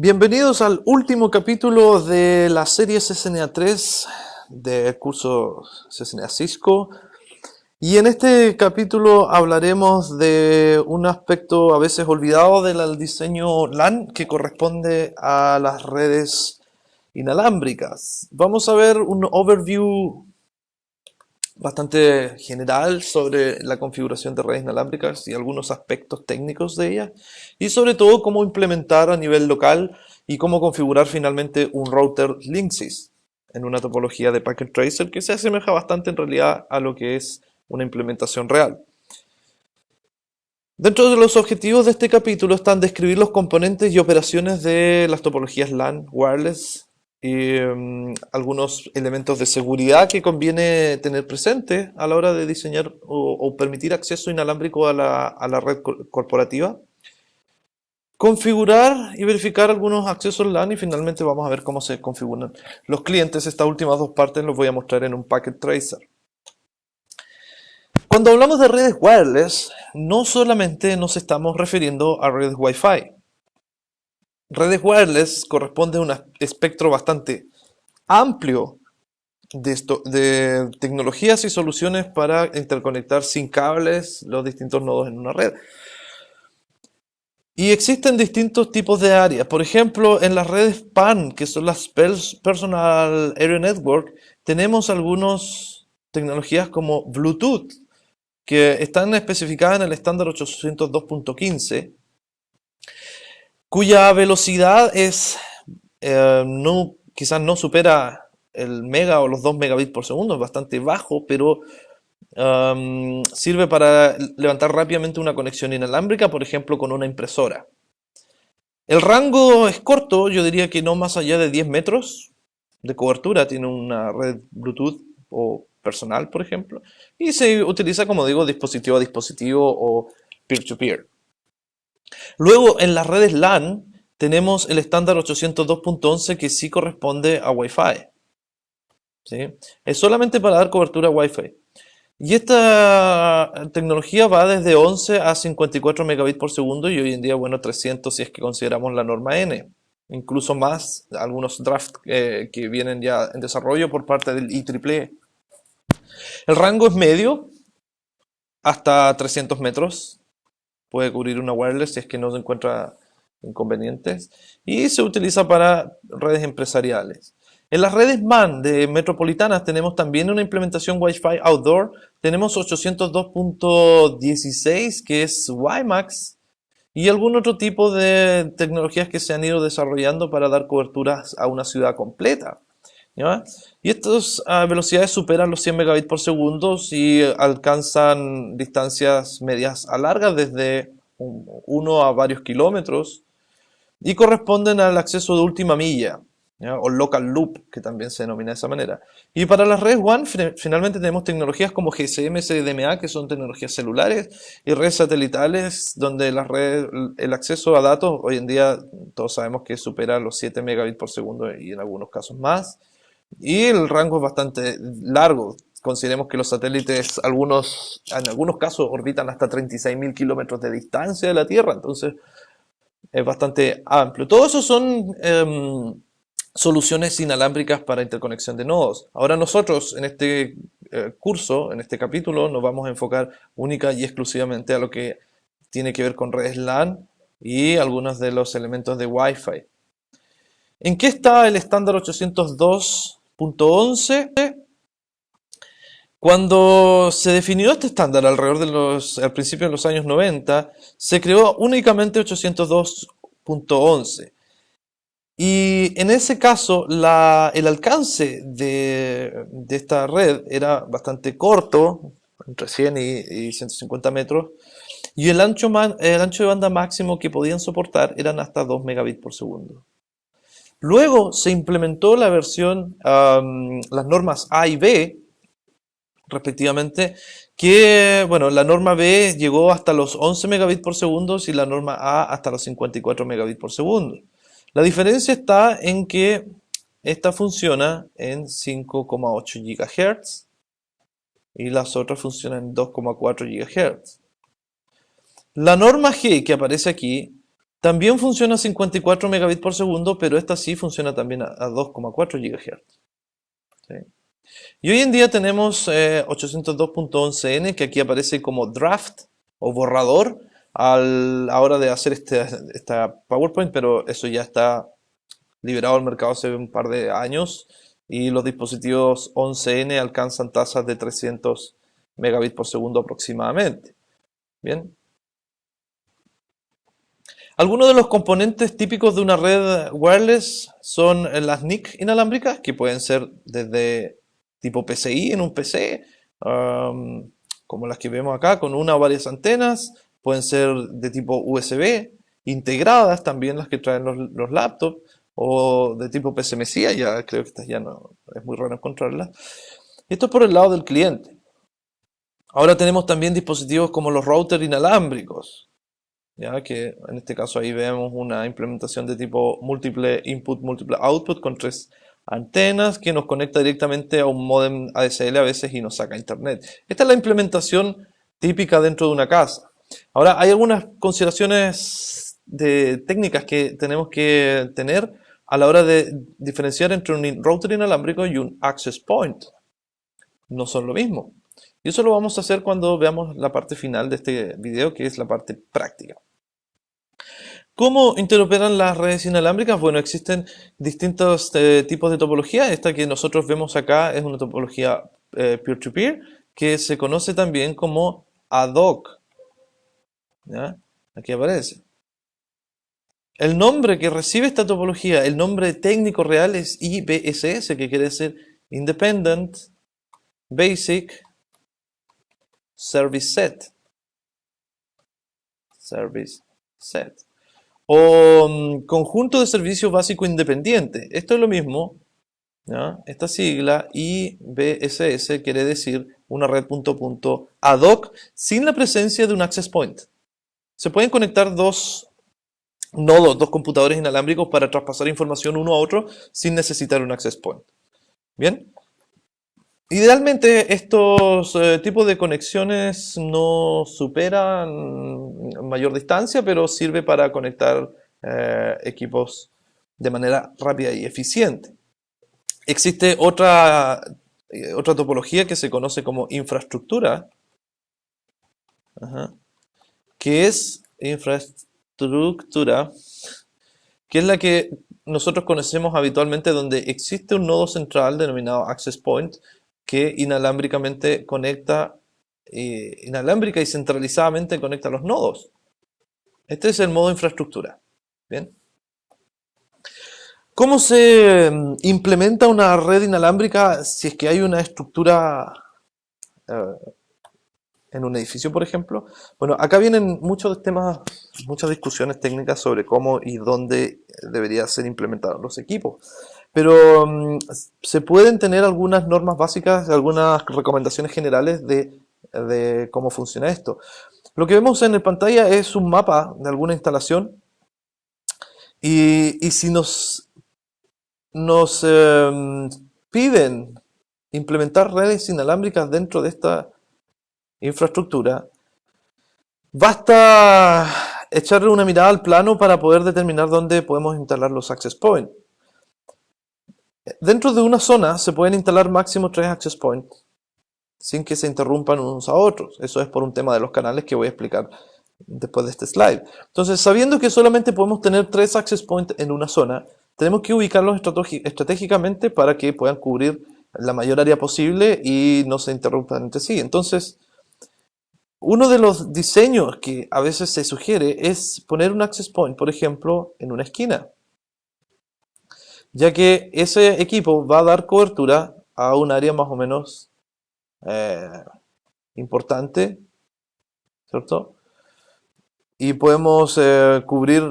Bienvenidos al último capítulo de la serie CCNA 3 del curso CCNA Cisco. Y en este capítulo hablaremos de un aspecto a veces olvidado del diseño LAN que corresponde a las redes inalámbricas. Vamos a ver un overview bastante general sobre la configuración de redes inalámbricas y algunos aspectos técnicos de ellas, y sobre todo cómo implementar a nivel local y cómo configurar finalmente un router Linksys en una topología de Packet Tracer que se asemeja bastante en realidad a lo que es una implementación real. Dentro de los objetivos de este capítulo están describir los componentes y operaciones de las topologías LAN wireless y algunos elementos de seguridad que conviene tener presente a la hora de diseñar o permitir acceso inalámbrico a la red corporativa. Configurar y verificar algunos accesos LAN y finalmente vamos a ver cómo se configuran los clientes. Estas últimas dos partes los voy a mostrar en un Packet Tracer. Cuando hablamos de redes wireless, no solamente nos estamos refiriendo a redes Wi-Fi. Redes wireless corresponde a un espectro bastante amplio de tecnologías y soluciones para interconectar sin cables los distintos nodos en una red. Y existen distintos tipos de áreas. Por ejemplo, en las redes PAN, que son las Personal Area Network, tenemos algunas tecnologías como Bluetooth, que están especificadas en el estándar 802.15, cuya velocidad es quizás no supera el mega o los 2 megabits por segundo, es bastante bajo, pero sirve para levantar rápidamente una conexión inalámbrica, por ejemplo, con una impresora. El rango es corto, yo diría que no más allá de 10 metros de cobertura, tiene una red Bluetooth o personal, por ejemplo, y se utiliza, como digo, dispositivo a dispositivo o peer-to-peer. Luego, en las redes LAN, tenemos el estándar 802.11 que sí corresponde a Wi-Fi. ¿Sí? Es solamente para dar cobertura a Wi-Fi. Y esta tecnología va desde 11 a 54 megabits por segundo y hoy en día, bueno, 300 si es que consideramos la norma N. Incluso más, algunos drafts que vienen ya en desarrollo por parte del IEEE. El rango es medio, hasta 300 metros. Puede cubrir una wireless si es que no se encuentra inconvenientes. Y se utiliza para redes empresariales. En las redes MAN de metropolitanas tenemos también una implementación Wi-Fi outdoor. Tenemos 802.16 que es WiMAX y algún otro tipo de tecnologías que se han ido desarrollando para dar coberturas a una ciudad completa. ¿Ya? Y estas velocidades superan los 100 megabits por segundo y alcanzan distancias medias a largas desde 1 a varios kilómetros y corresponden al acceso de última milla, ¿ya? O local loop, que también se denomina de esa manera. Y para las redes WAN finalmente tenemos tecnologías como GSM, CDMA, que son tecnologías celulares, y redes satelitales, donde el acceso a datos hoy en día todos sabemos que supera los 7 megabits por segundo y en algunos casos más. Y el rango es bastante largo. Consideremos que los satélites, en algunos casos, orbitan hasta 36.000 kilómetros de distancia de la Tierra, entonces es bastante amplio. Todo eso son soluciones inalámbricas para interconexión de nodos. Ahora nosotros en este curso, en este capítulo, nos vamos a enfocar única y exclusivamente a lo que tiene que ver con redes LAN y algunos de los elementos de Wi-Fi. ¿En qué está el estándar 802.11? Cuando se definió este estándar al principio de los años 90, se creó únicamente 802.11. Y en ese caso, el alcance de esta red era bastante corto, entre 100 y 150 metros, y el ancho de banda máximo que podían soportar eran hasta 2 megabits por segundo. Luego se implementó la versión, las normas A y B, respectivamente, que, bueno, la norma B llegó hasta los 11 megabits por segundo y la norma A hasta los 54 megabits por segundo. La diferencia está en que esta funciona en 5,8 GHz y las otras funcionan en 2,4 GHz. La norma G que aparece aquí También funciona a 54 megabits por segundo, pero esta sí funciona también a 2,4 GHz. ¿Sí? Y hoy en día tenemos 802.11n, que aquí aparece como draft o borrador a la hora de hacer esta PowerPoint, pero eso ya está liberado al mercado hace un par de años y los dispositivos 11N alcanzan tasas de 300 megabits por segundo aproximadamente. Bien. Algunos de los componentes típicos de una red wireless son las NIC inalámbricas, que pueden ser desde tipo PCI en un PC, como las que vemos acá, con una o varias antenas, pueden ser de tipo USB, integradas también las que traen los laptops, o de tipo PCMCIA, ya creo que estas ya no es muy raro encontrarlas. Esto es por el lado del cliente. Ahora tenemos también dispositivos como los routers inalámbricos, ya que en este caso ahí vemos una implementación de tipo múltiple input, múltiple output con 3 antenas que nos conecta directamente a un modem ADSL a veces y nos saca internet. Esta es la implementación típica dentro de una casa. Ahora hay algunas consideraciones técnicas que tenemos que tener a la hora de diferenciar entre un router inalámbrico y un access point. No son lo mismo. Y eso lo vamos a hacer cuando veamos la parte final de este video, que es la parte práctica. ¿Cómo interoperan las redes inalámbricas? Bueno, existen distintos tipos de topología. Esta que nosotros vemos acá es una topología peer-to-peer, que se conoce también como ad hoc. ¿Ya? Aquí aparece. El nombre que recibe esta topología, el nombre técnico real es IBSS, que quiere decir Independent Basic Service Set. Service Set. O conjunto de servicios básico independiente. Esto es lo mismo, ¿ya? Esta sigla IBSS quiere decir una red punto punto ad hoc sin la presencia de un access point. Se pueden conectar dos nodos, dos computadores inalámbricos para traspasar información uno a otro sin necesitar un access point. Bien. Idealmente estos tipos de conexiones no superan mayor distancia, pero sirve para conectar equipos de manera rápida y eficiente. Existe otra topología que se conoce como infraestructura, que es infraestructura, que es la que nosotros conocemos habitualmente, donde existe un nodo central denominado access point que inalámbricamente conecta, inalámbrica y centralizadamente conecta los nodos. Este es el modo infraestructura. Bien. ¿Cómo se implementa una red inalámbrica si es que hay una estructura en un edificio, por ejemplo? Bueno, acá vienen muchos temas, muchas discusiones técnicas sobre cómo y dónde deberían ser implementados los equipos. Pero se pueden tener algunas normas básicas, algunas recomendaciones generales de cómo funciona esto. Lo que vemos en la pantalla es un mapa de alguna instalación y si nos piden implementar redes inalámbricas dentro de esta infraestructura, basta echarle una mirada al plano para poder determinar dónde podemos instalar los access points. Dentro de una zona se pueden instalar máximo 3 access points sin que se interrumpan unos a otros. Eso es por un tema de los canales que voy a explicar después de este slide. Entonces, sabiendo que solamente podemos tener 3 access points en una zona, tenemos que ubicarlos estratégicamente para que puedan cubrir la mayor área posible y no se interrumpan entre sí. Entonces, uno de los diseños que a veces se sugiere es poner un access point, por ejemplo, en una esquina, ya que ese equipo va a dar cobertura a un área más o menos importante, ¿cierto? Y podemos cubrir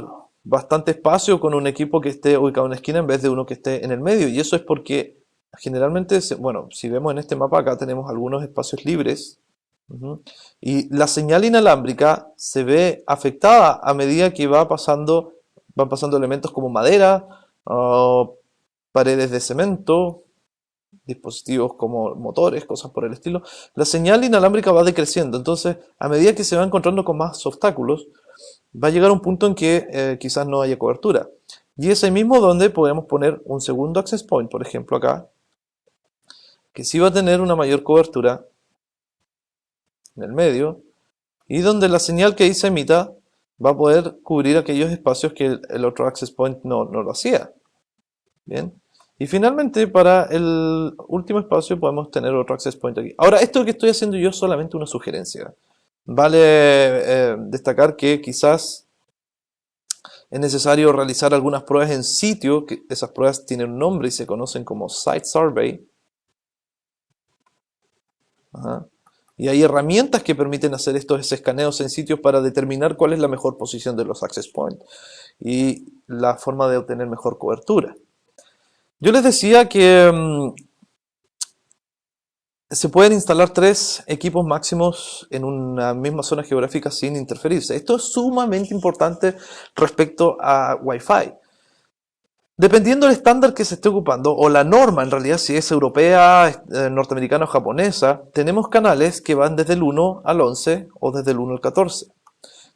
bastante espacio con un equipo que esté ubicado en una esquina en vez de uno que esté en el medio. Y eso es porque generalmente, bueno, si vemos en este mapa acá tenemos algunos espacios libres. Y la señal inalámbrica se ve afectada a medida que van pasando elementos como madera, paredes de cemento, dispositivos como motores, cosas por el estilo. La señal inalámbrica va decreciendo, entonces a medida que se va encontrando con más obstáculos, va a llegar un punto en que quizás no haya cobertura. Y es ahí mismo donde podemos poner un segundo access point, por ejemplo acá, que sí va a tener una mayor cobertura en el medio, y donde la señal que ahí se emita va a poder cubrir aquellos espacios que el otro access point no lo hacía. Bien. Y finalmente, para el último espacio podemos tener otro access point aquí. Ahora, esto que estoy haciendo yo es solamente una sugerencia. Vale destacar que quizás es necesario realizar algunas pruebas en sitio, que esas pruebas tienen un nombre y se conocen como Site Survey. Ajá. Y hay herramientas que permiten hacer estos escaneos en sitios para determinar cuál es la mejor posición de los access points y la forma de obtener mejor cobertura. Yo les decía que se pueden instalar 3 equipos máximos en una misma zona geográfica sin interferirse. Esto es sumamente importante respecto a Wi-Fi. Dependiendo del estándar que se esté ocupando, o la norma en realidad, si es europea, norteamericana o japonesa, tenemos canales que van desde el 1 al 11 o desde el 1 al 14.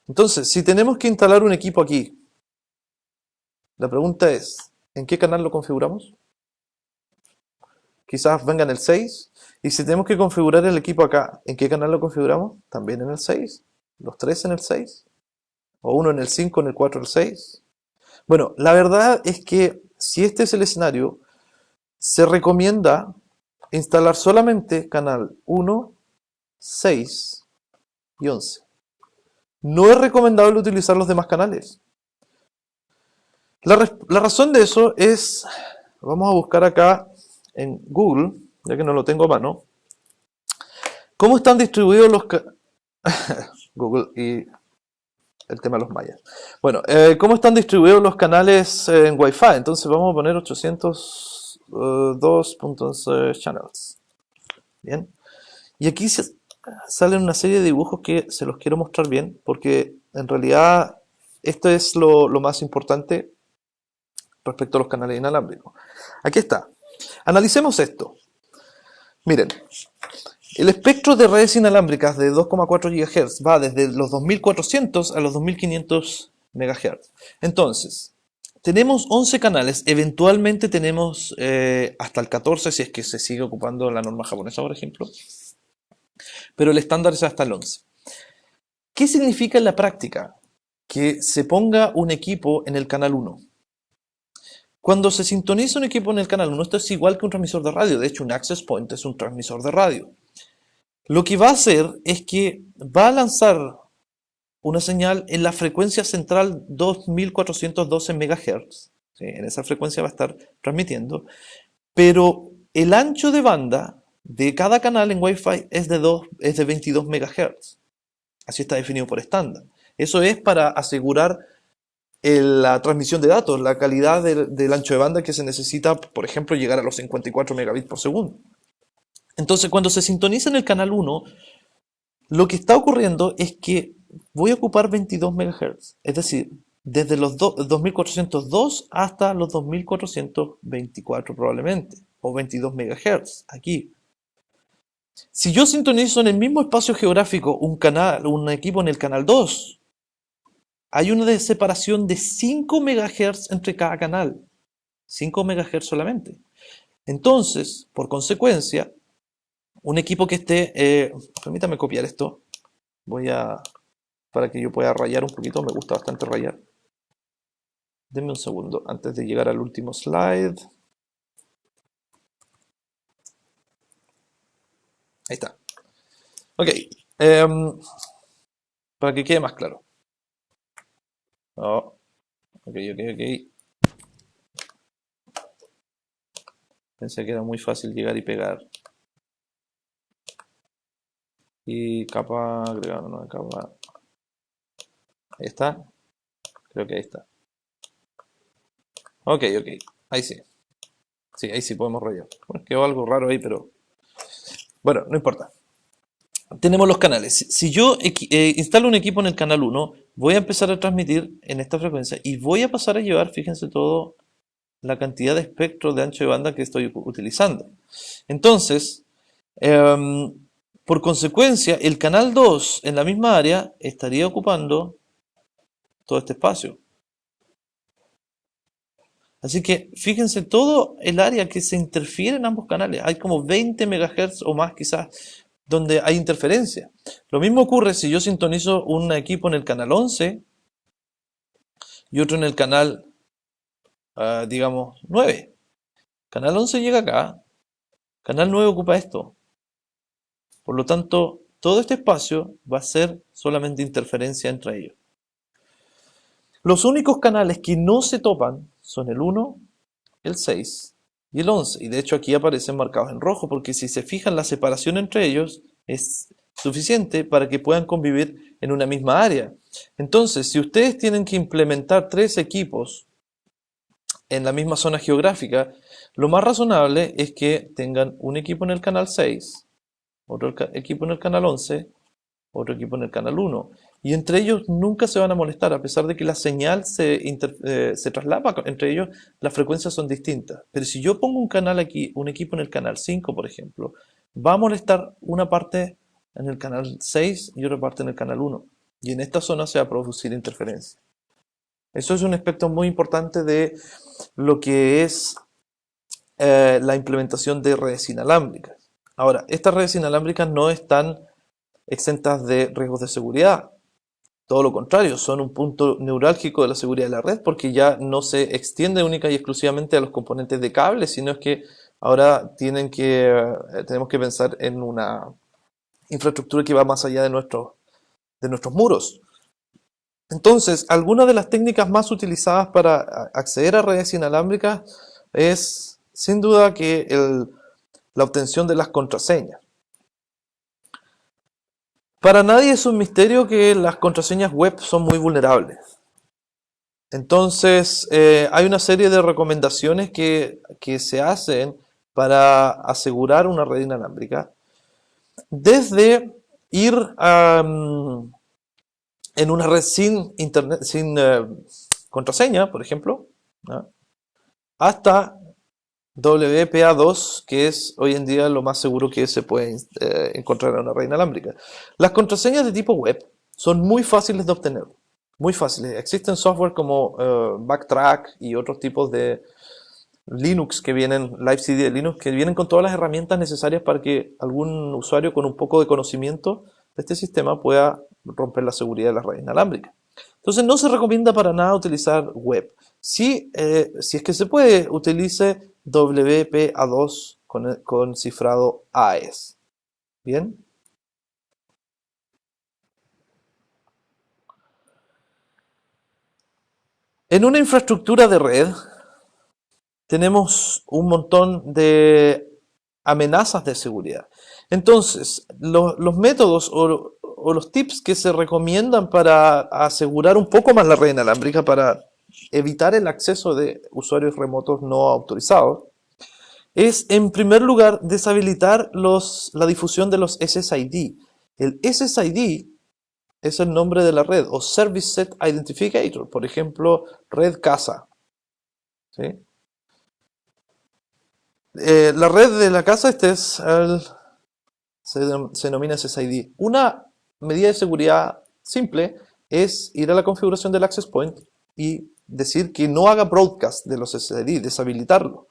Entonces, si tenemos que instalar un equipo aquí, la pregunta es, ¿en qué canal lo configuramos? Quizás venga en el 6. Y si tenemos que configurar el equipo acá, ¿en qué canal lo configuramos? También en el 6. ¿Los 3 en el 6? ¿O uno en el 5, en el 4, en el 6? Bueno, la verdad es que si este es el escenario, se recomienda instalar solamente canal 1, 6 y 11. No es recomendable utilizar los demás canales. La razón de eso es, vamos a buscar acá en Google, ya que no lo tengo a mano, cómo están distribuidos los Google y el tema de los mayas. Bueno, ¿cómo están distribuidos los canales en Wi-Fi? Entonces vamos a poner 802.11 channels. Bien. Y aquí salen una serie de dibujos que se los quiero mostrar bien, porque en realidad esto es lo más importante respecto a los canales inalámbricos. Aquí está. Analicemos esto. Miren, el espectro de redes inalámbricas de 2,4 GHz va desde los 2400 a los 2500 MHz. Entonces, tenemos 11 canales, eventualmente tenemos hasta el 14 si es que se sigue ocupando la norma japonesa, por ejemplo, pero el estándar es hasta el 11. ¿Qué significa en la práctica? Que se ponga un equipo en el canal 1. Cuando se sintoniza un equipo en el canal 1, esto es igual que un transmisor de radio. De hecho, un access point es un transmisor de radio. Lo que va a hacer es que va a lanzar una señal en la frecuencia central 2412 MHz. ¿Sí? En esa frecuencia va a estar transmitiendo. Pero el ancho de banda de cada canal en Wi-Fi es de 22 MHz. Así está definido por estándar. Eso es para asegurar la transmisión de datos, la calidad del ancho de banda que se necesita, por ejemplo, llegar a los 54 megabits por segundo. Entonces, cuando se sintoniza en el canal 1, lo que está ocurriendo es que voy a ocupar 22 MHz, es decir, desde los 2402 hasta los 2424 probablemente, o 22 MHz, aquí. Si yo sintonizo en el mismo espacio geográfico un equipo en el canal 2, hay una separación de 5 MHz entre cada canal. 5 MHz solamente. Entonces, por consecuencia, un equipo que esté... permítame copiar esto. Para que yo pueda rayar un poquito. Me gusta bastante rayar. Denme un segundo antes de llegar al último slide. Ahí está. Ok. Para que quede más claro. Oh, ok. Pensé que era muy fácil llegar y pegar. Y capa, agregar una capa. Ahí está. Creo que ahí está. Ok. Ahí sí. Sí, ahí sí podemos rayar. Bueno, quedó algo raro ahí, pero... Bueno, no importa. Tenemos los canales. Si yo instalo un equipo en el canal 1, voy a empezar a transmitir en esta frecuencia y voy a pasar a llevar, fíjense todo, la cantidad de espectro de ancho de banda que estoy utilizando. Entonces, por consecuencia, el canal 2 en la misma área estaría ocupando todo este espacio. Así que fíjense todo el área que se interfiere en ambos canales. Hay como 20 MHz o más quizás donde hay interferencia. Lo mismo ocurre si yo sintonizo un equipo en el canal 11 y otro en el canal, digamos, 9. Canal 11 llega acá, canal 9 ocupa esto. Por lo tanto, todo este espacio va a ser solamente interferencia entre ellos. Los únicos canales que no se topan son el 1, el 6 y el 11. Y de hecho aquí aparecen marcados en rojo porque si se fijan la separación entre ellos es suficiente para que puedan convivir en una misma área. Entonces, si ustedes tienen que implementar 3 equipos en la misma zona geográfica, lo más razonable es que tengan un equipo en el canal 6, otro equipo en el canal 11, otro equipo en el canal 1. Y entre ellos nunca se van a molestar, a pesar de que la señal se traslapa entre ellos, las frecuencias son distintas. Pero si yo pongo un canal aquí, un equipo en el canal 5, por ejemplo, va a molestar una parte en el canal 6 y otra parte en el canal 1. Y en esta zona se va a producir interferencia. Eso es un aspecto muy importante de lo que es la implementación de redes inalámbricas. Ahora, estas redes inalámbricas no están exentas de riesgos de seguridad. Todo lo contrario, son un punto neurálgico de la seguridad de la red porque ya no se extiende única y exclusivamente a los componentes de cable, sino es que ahora tenemos que pensar en una infraestructura que va más allá de nuestros muros. Entonces, algunas de las técnicas más utilizadas para acceder a redes inalámbricas es sin duda que la obtención de las contraseñas. Para nadie es un misterio que las contraseñas web son muy vulnerables. Entonces, hay una serie de recomendaciones que se hacen para asegurar una red inalámbrica. Desde ir en una red sin internet, sin contraseña, por ejemplo, ¿no? Hasta WPA2, que es hoy en día lo más seguro que se puede encontrar en una red inalámbrica. Las contraseñas de tipo web son muy fáciles de obtener, muy fáciles. Existen software como Backtrack y otros tipos de Linux que vienen, LiveCD de Linux, que vienen con todas las herramientas necesarias para que algún usuario con un poco de conocimiento de este sistema pueda romper la seguridad de las redes inalámbricas. Entonces no se recomienda para nada utilizar web. Si es que se puede, utilice WPA2 con cifrado AES. ¿Bien? En una infraestructura de red tenemos un montón de amenazas de seguridad. Entonces, los métodos o los tips que se recomiendan para asegurar un poco más la red inalámbrica, para evitar el acceso de usuarios remotos no autorizados, es en primer lugar deshabilitar la difusión de los SSID. El SSID es el nombre de la red o Service Set Identificator, por ejemplo, red casa. ¿Sí? La red de la casa se denomina SSID. Una medida de seguridad simple es ir a la configuración del access point y decir que no haga broadcast de los SSID, deshabilitarlo.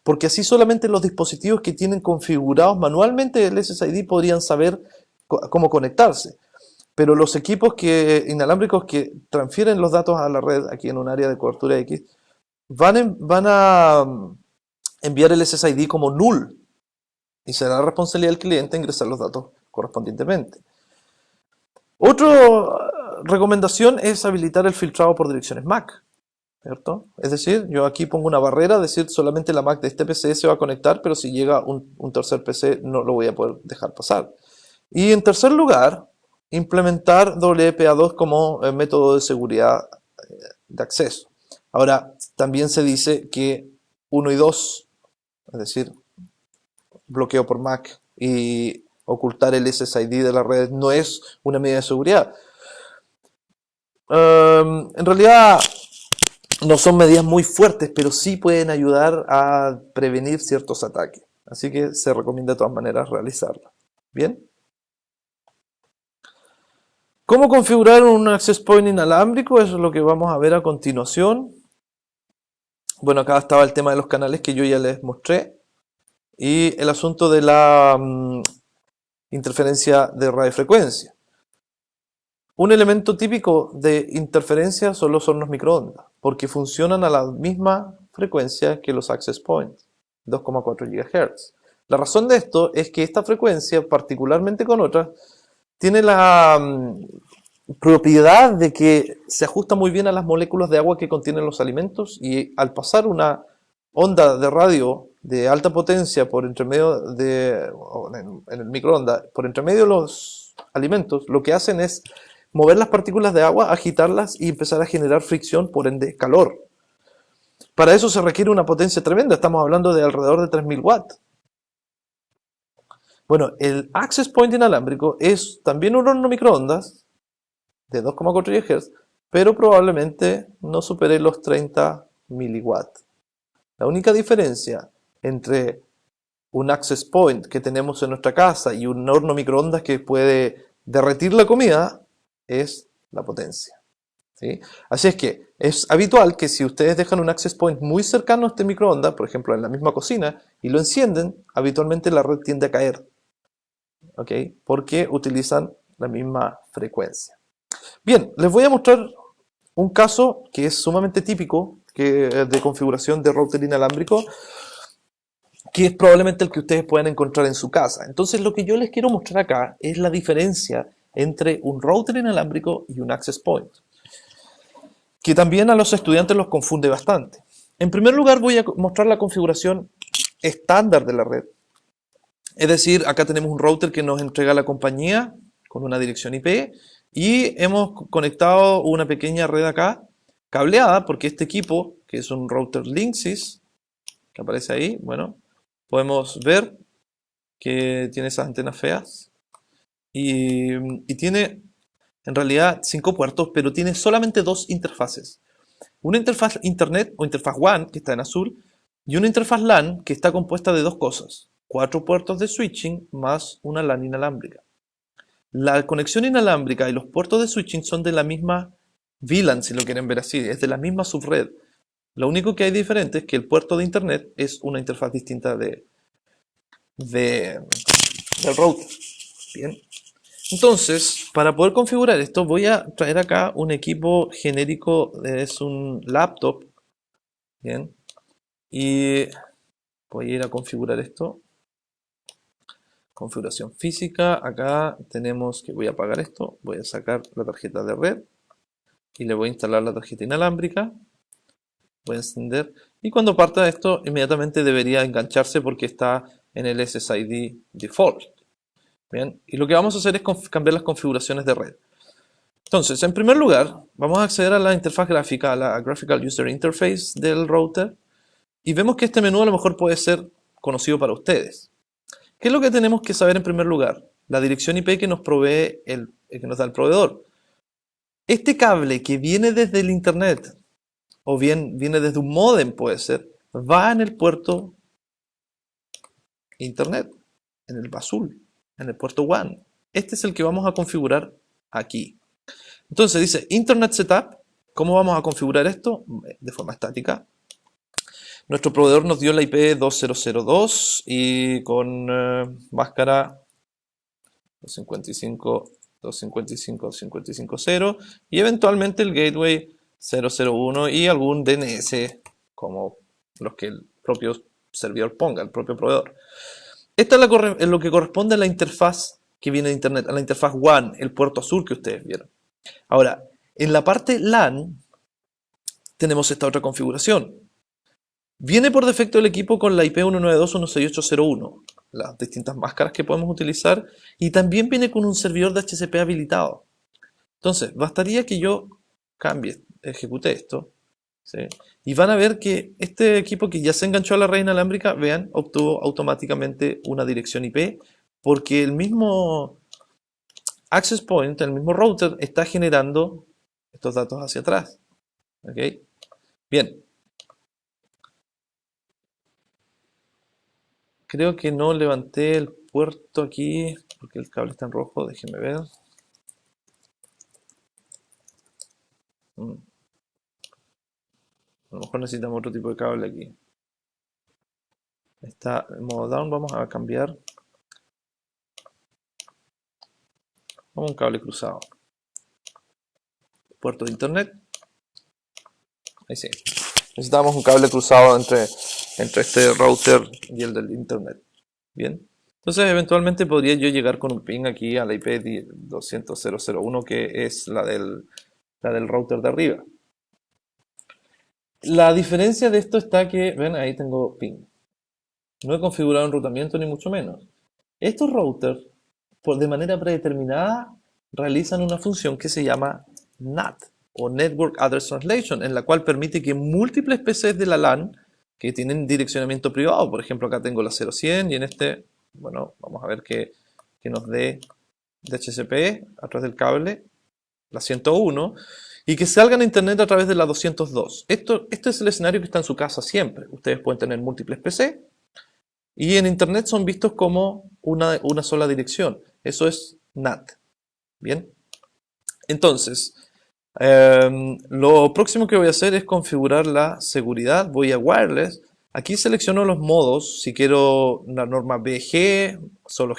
Porque así solamente los dispositivos que tienen configurados manualmente el SSID podrían saber cómo conectarse. Pero los equipos inalámbricos que transfieren los datos a la red aquí en un área de cobertura X van a enviar el SSID como null y será la responsabilidad del cliente ingresar los datos correspondientemente. Otra recomendación es habilitar el filtrado por direcciones MAC, ¿cierto? Es decir, yo aquí pongo una barrera, decir solamente la MAC de este PC se va a conectar, pero si llega un tercer PC no lo voy a poder dejar pasar. Y en tercer lugar, implementar WPA2 como método de seguridad de acceso. Ahora, también se dice que 1 y 2, es decir, bloqueo por MAC y ocultar el SSID de la red, no es una medida de seguridad. En realidad no son medidas muy fuertes, pero sí pueden ayudar a prevenir ciertos ataques. Así que se recomienda de todas maneras realizarla. ¿Bien? ¿Cómo configurar un access point inalámbrico? Eso es lo que vamos a ver a continuación. Bueno, acá estaba el tema de los canales que yo ya les mostré. Y el asunto de la interferencia de radiofrecuencia. Un elemento típico de interferencia son los hornos microondas, porque funcionan a la misma frecuencia que los access points, 2,4 GHz. La razón de esto es que esta frecuencia, particularmente con otras, tiene la propiedad de que se ajusta muy bien a las moléculas de agua que contienen los alimentos, y al pasar una onda de radio de alta potencia por entre medio de, en el microondas, por entre medio de los alimentos, lo que hacen es mover las partículas de agua, agitarlas y empezar a generar fricción, por ende calor. Para eso se requiere una potencia tremenda, estamos hablando de alrededor de 3000 watts. Bueno, el access point inalámbrico es también un horno microondas de 2,4 GHz, pero probablemente no supere los 30 miliwatts. La única diferencia entre un access point que tenemos en nuestra casa y un horno microondas que puede derretir la comida es la potencia, ¿sí? Así es que es habitual que si ustedes dejan un access point muy cercano a este microondas, por ejemplo en la misma cocina, y lo encienden, habitualmente la red tiende a caer, ¿ok? Porque utilizan la misma frecuencia. Bien, les voy a mostrar un caso que es sumamente típico de configuración de router inalámbrico, que es probablemente el que ustedes puedan encontrar en su casa. Entonces lo que yo les quiero mostrar acá es la diferencia entre un router inalámbrico y un access point, que también a los estudiantes los confunde bastante. En primer lugar voy a mostrar la configuración estándar de la red. Es decir, acá tenemos un router que nos entrega la compañía con una dirección IP y hemos conectado una pequeña red acá cableada, porque este equipo, que es un router Linksys, que aparece ahí, bueno, podemos ver que tiene esas antenas feas y tiene en realidad 5 puertos, pero tiene solamente 2 interfaces. Una interfaz Internet o interfaz WAN, que está en azul, y una interfaz LAN, que está compuesta de 2 cosas: 4 puertos de switching más una LAN inalámbrica. La conexión inalámbrica y los puertos de switching son de la misma VLAN, si lo quieren ver así, es de la misma subred. Lo único que hay diferente es que el puerto de Internet es una interfaz distinta del router. Bien. Entonces, para poder configurar esto, voy a traer acá un equipo genérico, es un laptop. Bien. Y voy a ir a configurar esto. Configuración física. Acá tenemos que voy a apagar esto. Voy a sacar la tarjeta de red y le voy a instalar la tarjeta inalámbrica. Voy a encender. Y cuando parta esto, inmediatamente debería engancharse porque está en el SSID default. Bien. Y lo que vamos a hacer es cambiar las configuraciones de red. Entonces, en primer lugar, vamos a acceder a la interfaz gráfica, a la Graphical User Interface del router. Y vemos que este menú a lo mejor puede ser conocido para ustedes. ¿Qué es lo que tenemos que saber en primer lugar? La dirección IP que nos provee que nos da el proveedor. Este cable que viene desde el internet, o bien viene desde un módem, puede ser, va en el puerto internet, en el azul, en el puerto WAN. Este es el que vamos a configurar aquí. Entonces dice Internet Setup. ¿Cómo vamos a configurar esto? De forma estática. Nuestro proveedor nos dio la IP 2002 y con máscara 255, 255, 255.0 y eventualmente el gateway 001 y algún DNS como los que el propio servidor ponga, el propio proveedor. Esta es lo que corresponde a la interfaz que viene de internet, a la interfaz WAN, el puerto azul que ustedes vieron. Ahora, en la parte LAN tenemos esta otra configuración. Viene por defecto el equipo con la IP 192.168.0.1, las distintas máscaras que podemos utilizar, y también viene con un servidor de HCP habilitado. Entonces, bastaría que yo ejecute esto, ¿sí? Y van a ver que este equipo que ya se enganchó a la red inalámbrica, vean, obtuvo automáticamente una dirección IP, porque el mismo access point, el mismo router, está generando estos datos hacia atrás. ¿Ok? Bien. Creo que no levanté el puerto aquí porque el cable está en rojo. Déjenme ver. Mm, A lo mejor necesitamos otro tipo de cable aquí. Está en modo down, vamos a cambiar. Vamos a un cable cruzado. Puerto de internet. Ahí sí. Necesitamos un cable cruzado entre este router y el del internet. Bien. Entonces, eventualmente podría yo llegar con un ping aquí a la IP 200.0.0.1, que es la del router de arriba. La diferencia de esto está que, ven, ahí tengo ping. No he configurado enrutamiento ni mucho menos. Estos routers, de manera predeterminada, realizan una función que se llama NAT, o Network Address Translation, en la cual permite que múltiples PCs de la LAN que tienen direccionamiento privado, por ejemplo acá tengo la 0100 y en este, bueno, vamos a ver que nos dé DHCP a través del cable, la 101, y que salgan a internet a través de la 202. Esto es el escenario que está en su casa siempre. Ustedes pueden tener múltiples PC y en internet son vistos como una sola dirección. Eso es NAT. Bien. Entonces, lo próximo que voy a hacer es configurar la seguridad. Voy a wireless. Aquí selecciono los modos. Si quiero la norma BG, solo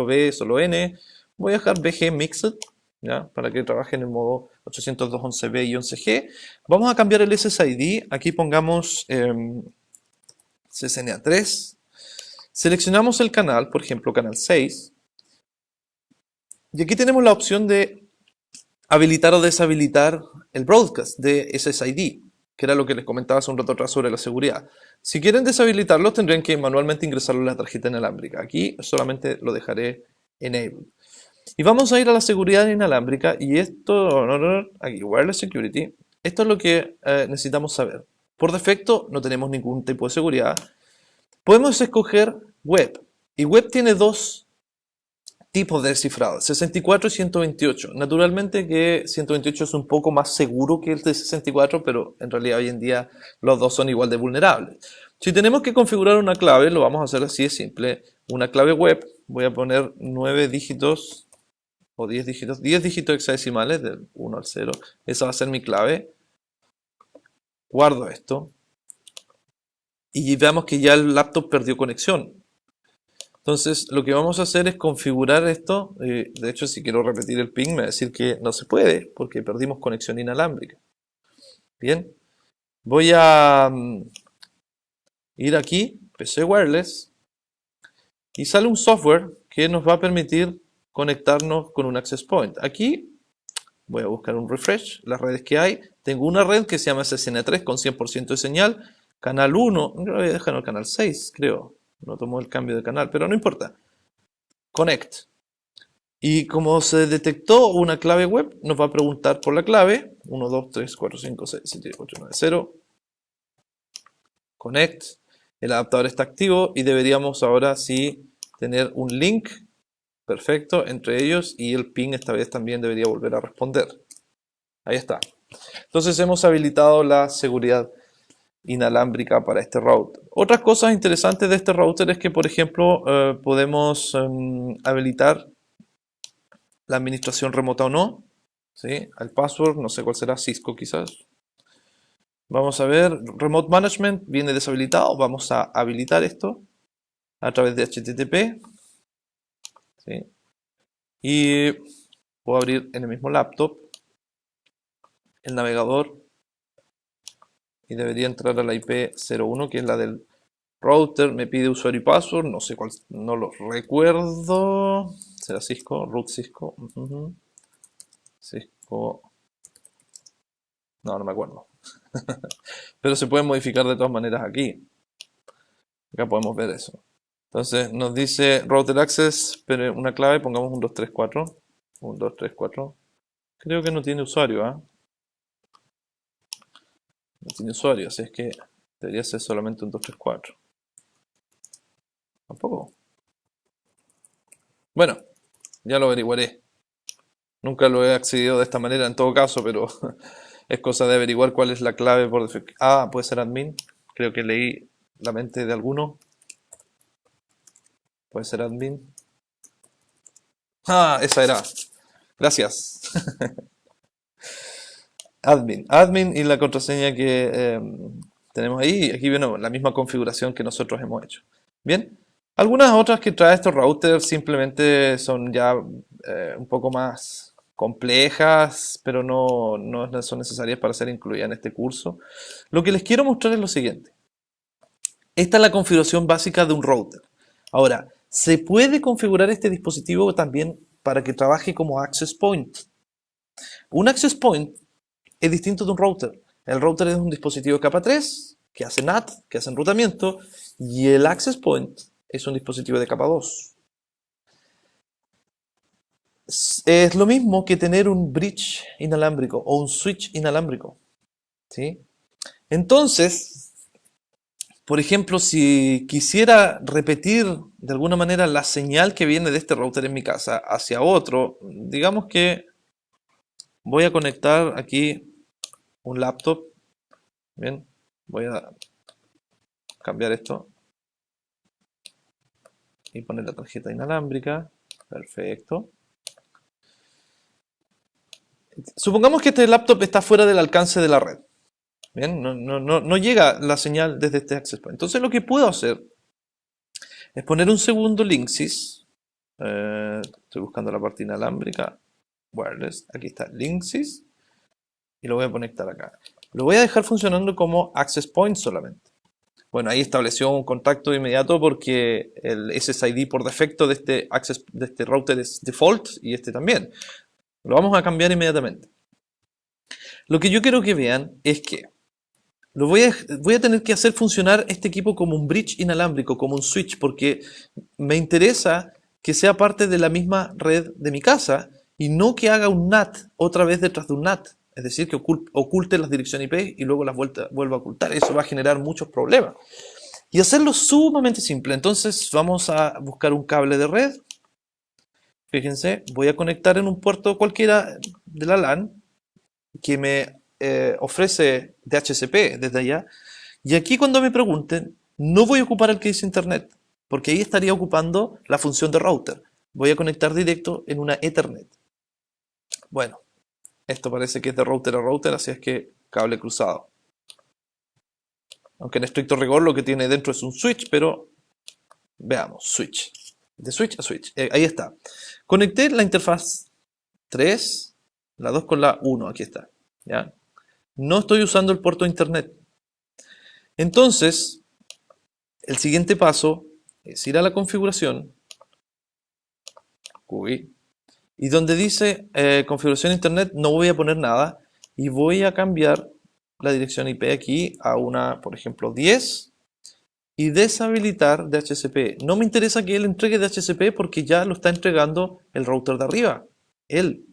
B, solo N. Voy a dejar BG Mixed, ¿ya? Para que trabaje en el modo 802.11b y 11G. Vamos a cambiar el SSID. Aquí pongamos CCNA3. Seleccionamos el canal, por ejemplo, canal 6. Y aquí tenemos la opción de habilitar o deshabilitar el broadcast de SSID, que era lo que les comentaba hace un rato atrás sobre la seguridad. Si quieren deshabilitarlo, tendrían que manualmente ingresarlo en la tarjeta inalámbrica. Aquí solamente lo dejaré enable. Y vamos a ir a la seguridad inalámbrica y esto, aquí, Wireless Security, esto es lo que necesitamos saber. Por defecto no tenemos ningún tipo de seguridad. Podemos escoger web y web tiene dos tipos de descifrado, 64 y 128. Naturalmente que 128 es un poco más seguro que el de 64, pero en realidad hoy en día los dos son igual de vulnerables. Si tenemos que configurar una clave, lo vamos a hacer así de simple. Una clave web, voy a poner 9 dígitos o 10 dígitos hexadecimales del 1 al 0. Esa va a ser mi clave. Guardo esto. Y veamos que ya el laptop perdió conexión. Entonces, lo que vamos a hacer es configurar esto. De hecho, si quiero repetir el ping, me va a decir que no se puede porque perdimos conexión inalámbrica. Bien, voy a ir aquí, PC Wireless, y sale un software que nos va a permitir conectarnos con un access point. Aquí voy a buscar un refresh, las redes que hay. Tengo una red que se llama SSN3 con 100% de señal. Canal 1, no voy a dejar el canal 6, creo. No tomó el cambio de canal, pero no importa. Connect. Y como se detectó una clave web, nos va a preguntar por la clave 1, 2, 3, 4, 5, 6, 7, 8, 9, 0. Connect. El adaptador está activo y deberíamos ahora sí tener un link perfecto entre ellos y el ping esta vez también debería volver a responder. Ahí está. Entonces hemos habilitado la seguridad inalámbrica para este router. Otras cosas interesantes de este router es que, por ejemplo, podemos habilitar la administración remota o no, ¿sí? El password, no sé cuál será, Cisco quizás. Vamos a ver, Remote Management viene deshabilitado, vamos a habilitar esto a través de HTTP, ¿sí? Y puedo abrir en el mismo laptop el navegador y debería entrar a la IP 01, que es la del router. Me pide usuario y password, no sé cuál, no lo recuerdo. ¿Será Cisco? Root Cisco. Cisco. No, no me acuerdo. Pero se pueden modificar de todas maneras aquí. Acá podemos ver eso. Entonces nos dice router access, pero una clave, pongamos un 234. Un 234. Creo que no tiene usuario, ¿ah? No tiene usuario, así es que debería ser solamente un 234. Tampoco. Bueno, ya lo averiguaré. Nunca lo he accedido de esta manera en todo caso, pero es cosa de averiguar cuál es la clave por defecto. Ah, puede ser admin. Creo que leí la mente de alguno. Puede ser admin. Ah, esa era. Gracias. admin y la contraseña que tenemos ahí. Aquí viene la misma configuración que nosotros hemos hecho. Bien, algunas otras que trae estos routers simplemente son ya un poco más complejas, pero no son necesarias para ser incluidas en este curso. Lo que les quiero mostrar es lo siguiente. Esta es la configuración básica de un router. Ahora, se puede configurar este dispositivo también para que trabaje como access point. Un access point es distinto de un router. El router es un dispositivo de capa 3 que hace NAT, que hace enrutamiento, y el access point es un dispositivo de capa 2. Es lo mismo que tener un bridge inalámbrico o un switch inalámbrico, ¿sí? Entonces, por ejemplo, si quisiera repetir de alguna manera la señal que viene de este router en mi casa hacia otro, digamos que voy a conectar aquí un laptop. Bien, voy a cambiar esto y poner la tarjeta inalámbrica. Perfecto. Supongamos que este laptop está fuera del alcance de la red. Bien, no llega la señal desde este access point. Entonces lo que puedo hacer es poner un segundo Linksys. Estoy buscando la parte inalámbrica. Wireless. Aquí está Linksys. Y lo voy a conectar acá. Lo voy a dejar funcionando como access point solamente. Bueno, ahí estableció un contacto inmediato porque el SSID por defecto de este router es default y este también. Lo vamos a cambiar inmediatamente. Lo que yo quiero que vean es que voy a tener que hacer funcionar este equipo como un bridge inalámbrico, como un switch, porque me interesa que sea parte de la misma red de mi casa y no que haga un NAT otra vez detrás de un NAT. Es decir, que oculte las direcciones IP y luego las vuelva a ocultar. Eso va a generar muchos problemas. Y hacerlo sumamente simple. Entonces vamos a buscar un cable de red. Fíjense, voy a conectar en un puerto cualquiera de la LAN que me ofrece DHCP desde allá. Y aquí cuando me pregunten, no voy a ocupar el que dice Internet, porque ahí estaría ocupando la función de router. Voy a conectar directo en una Ethernet. Bueno, esto parece que es de router a router, así es que cable cruzado. Aunque en estricto rigor lo que tiene dentro es un switch, pero veamos, switch. De switch a switch. Ahí está. Conecté la interfaz 3, la 2 con la 1, aquí está. ¿Ya? No estoy usando el puerto de internet. Entonces, el siguiente paso es ir a la configuración. Uy, y donde dice configuración internet no voy a poner nada y voy a cambiar la dirección IP aquí a una, por ejemplo, 10 y deshabilitar DHCP. No me interesa que él entregue DHCP porque ya lo está entregando el router de arriba, él.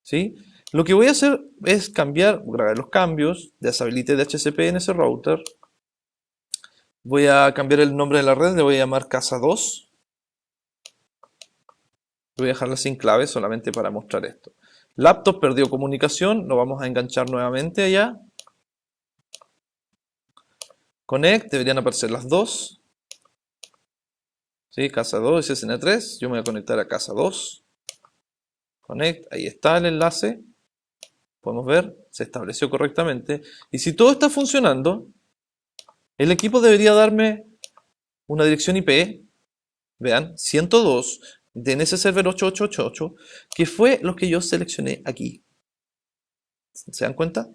¿Sí? Lo que voy a hacer es grabar los cambios, deshabilite DHCP en ese router. Voy a cambiar el nombre de la red, le voy a llamar casa 2. Voy a dejarla sin clave solamente para mostrar esto. Laptop perdió comunicación, lo vamos a enganchar nuevamente allá. Connect, deberían aparecer las dos. ¿Sí? Casa 2 y SSN3. Yo me voy a conectar a casa 2. Connect, ahí está el enlace. Podemos ver, se estableció correctamente. Y si todo está funcionando, el equipo debería darme una dirección IP, vean, 102 DNS Server 8888, que fue lo que yo seleccioné aquí. ¿Se dan cuenta?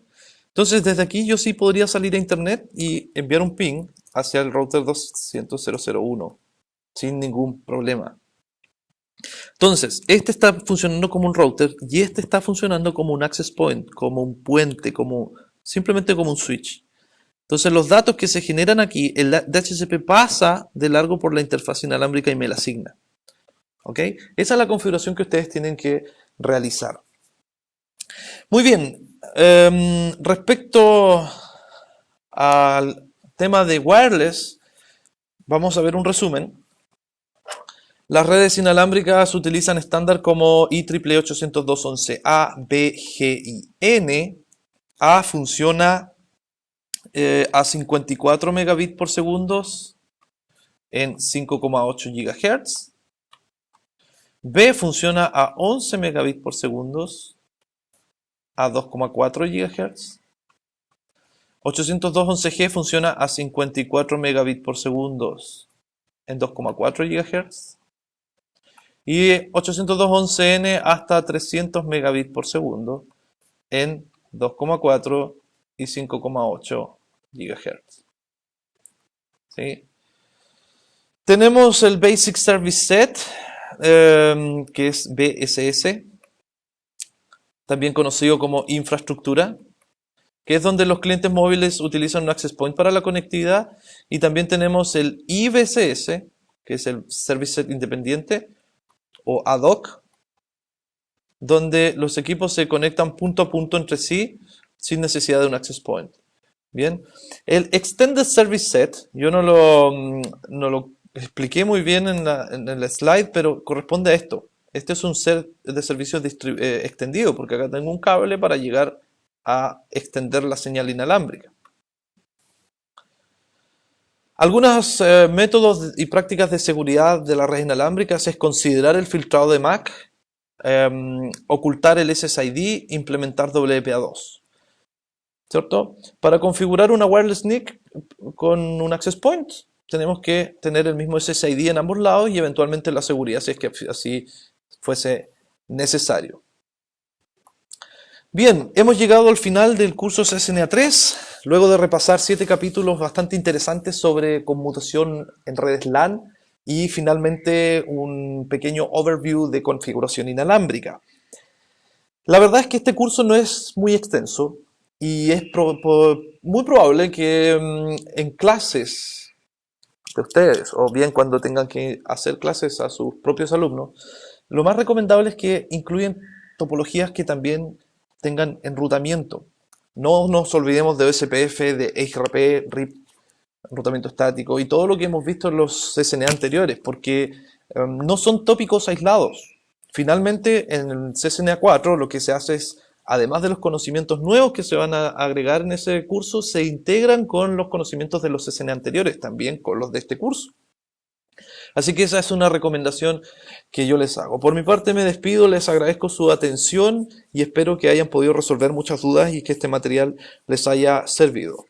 Entonces, desde aquí yo sí podría salir a internet y enviar un ping hacia el router 200.0.0.1 sin ningún problema. Entonces, este está funcionando como un router y este está funcionando como un access point, como un puente, simplemente como un switch. Entonces, los datos que se generan aquí, el DHCP pasa de largo por la interfaz inalámbrica y me la asigna. ¿Ok? Esa es la configuración que ustedes tienen que realizar. Muy bien. Respecto al tema de wireless, vamos a ver un resumen. Las redes inalámbricas utilizan estándar como IEEE 802.11a, B, G y N. A funciona a 54 megabits por segundo en 5,8 GHz. B funciona a 11 megabits por segundo a 2,4 GHz. 802.11g funciona a 54 megabits por segundo en 2,4 GHz. Y 802.11n hasta 300 megabits por segundo en 2,4 y 5,8 GHz. ¿Sí? Tenemos el Basic Service Set, que es BSS, también conocido como infraestructura, que es donde los clientes móviles utilizan un access point para la conectividad. Y también tenemos el IBSS, que es el Service Set independiente, o ad hoc, donde los equipos se conectan punto a punto entre sí sin necesidad de un access point. Bien, el Extended Service Set, yo no lo expliqué muy bien en el slide, pero corresponde a esto. Este es un set de servicios extendido, porque acá tengo un cable para llegar a extender la señal inalámbrica. Algunos métodos y prácticas de seguridad de la red inalámbrica es considerar el filtrado de MAC, ocultar el SSID, implementar WPA2. ¿Cierto? Para configurar una wireless NIC con un access point, tenemos que tener el mismo SSID en ambos lados y eventualmente la seguridad si es que así fuese necesario. Bien, hemos llegado al final del curso CCNA 3, luego de repasar 7 capítulos bastante interesantes sobre conmutación en redes LAN y finalmente un pequeño overview de configuración inalámbrica. La verdad es que este curso no es muy extenso y es muy probable que en clases de ustedes, o bien cuando tengan que hacer clases a sus propios alumnos, lo más recomendable es que incluyan topologías que también tengan enrutamiento. No nos olvidemos de OSPF, de EIGRP, RIP, enrutamiento estático y todo lo que hemos visto en los CCNA anteriores, porque no son tópicos aislados. Finalmente, en el CCNA 4 lo que se hace es, además de los conocimientos nuevos que se van a agregar en ese curso, se integran con los conocimientos de los CCNA anteriores, también con los de este curso. Así que esa es una recomendación que yo les hago. Por mi parte me despido, les agradezco su atención y espero que hayan podido resolver muchas dudas y que este material les haya servido.